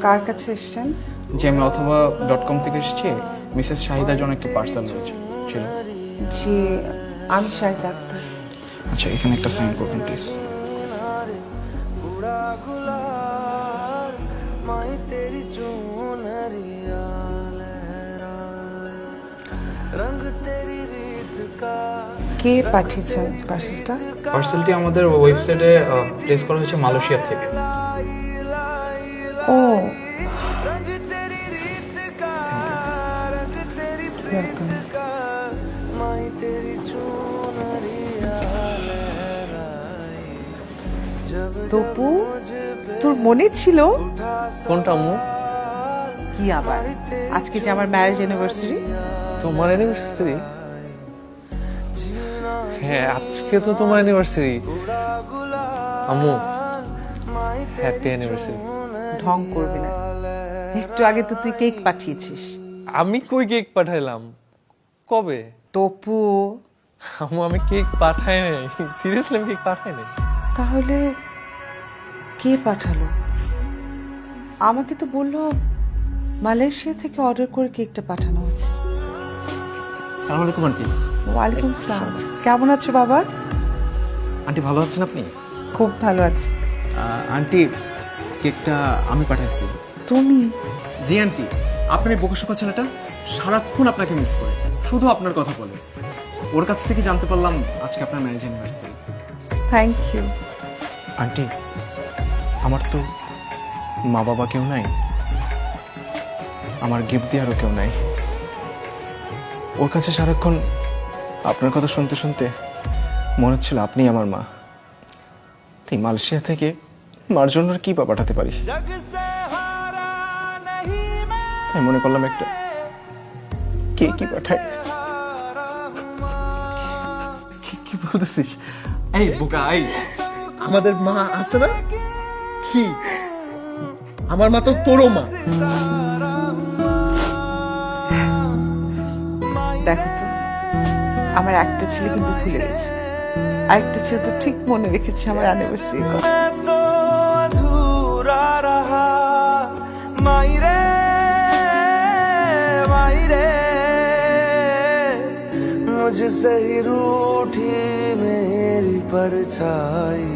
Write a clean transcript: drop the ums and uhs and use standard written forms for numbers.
কার কাছে এসেছেন? জি আমি অথবা .com থেকে এসেছি। মিসেস শাহিদার জন্য একটি পার্সেল রয়েছে ছিল। জি আমি শাহিদা আক্তার। আচ্ছা এখানে একটা সাইন করবেন প্লিজ। কে পাঠিয়েছেন পার্সেলটা? পার্সেলটি আমাদের ওয়েবসাইটে প্লেস করা হয়েছে মালয়েশিয়া থেকে। ও ওয়েলকাম। তপু তোর মনে ছিল? কোনটা আম্মু? কি আবার আজকে যে আমার ম্যারেজ অ্যানিভার্সারি। তোমার অ্যানিভার্সারি? হ্যাঁ আজকে তো তোমার অ্যানিভার্সারি। আম্মু হ্যাপি অ্যানিভার্সারি। ঢং করবি না, একটু আগে তো তুই কেক পাঠিয়েছিস। আমি কই কেক পাঠাইলাম? কবে? তপু আম্মু আমি কেক পাঠাই নাই, সিরিয়াসলি আমি কেক পাঠাই নাই। তাহলে কে পাঠালো? আমাকে তো বললো মালয়েশিয়া থেকে অর্ডার করে কেকটা পাঠানো হয়েছে। সালাম আলাইকুম আন্টি। ওয়ালাইকুম আসসালাম। কেমন আছো বাবা? আন্টি ভালো আছেন আপনি? খুব ভালো আছি। আন্টি কেকটা আমি পাঠাইছি। তুমি? জি আন্টি, আপনার এই বোকাশোকা ছেলেটা সারাক্ষণ আপনাকে মিস করে, শুধু আপনার কথা বলে। ওর কাছ থেকে জানতে পারলাম আজকে আপনার marriage anniversary. Thank you. Aunty আমার তো মা বাবা কেউ নাই, আমার গিফট দেওয়ারও কেউ নাই। ওর কাছে সারাক্ষণ আপনার কথা শুনতে শুনতে মনে হচ্ছিল আপনি আমার মা। তাই মালয়েশিয়া থেকে মার জন্য আর কি বা পাঠাতে পারি, তাই মনে করলাম একটা কেকই পাঠাই। কি বলতেছিস? এই বোকা, এই আমাদের মা আছে না? কি আমার মা তো তোরও মা। দেখো তো আমার একটা ছেলে কিন্তু ভুলে গেছে, আরেকটা ছেলে তো ঠিক মনে রেখেছে আমার অ্যানিভার্সারি কথা। मुझसे ही रूठी मेरी परछाई।